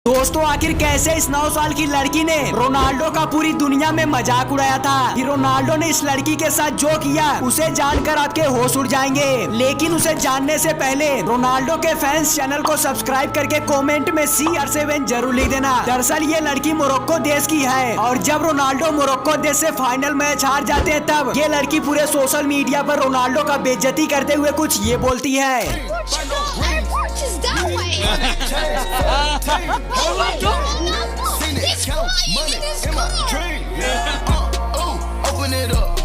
दोस्तों आखिर कैसे इस 9 साल की लड़की ने रोनाल्डो का पूरी दुनिया में मजाक उड़ाया था कि रोनाल्डो ने इस लड़की के साथ जो किया उसे जानकर आपके होश उड़ जाएंगे। लेकिन उसे जानने से पहले रोनाल्डो के फैंस चैनल को सब्सक्राइब करके कमेंट में CR7 जरूर लिख देना। दरअसल ये लड़की मोरक्को देश की है और जब रोनाल्डो मोरक्को देश से फाइनल मैच हार जाते हैं तब ये लड़की पूरे सोशल मीडिया पर रोनाल्डो का बेइज्जती करते हुए कुछ ये बोलती है। Open it up.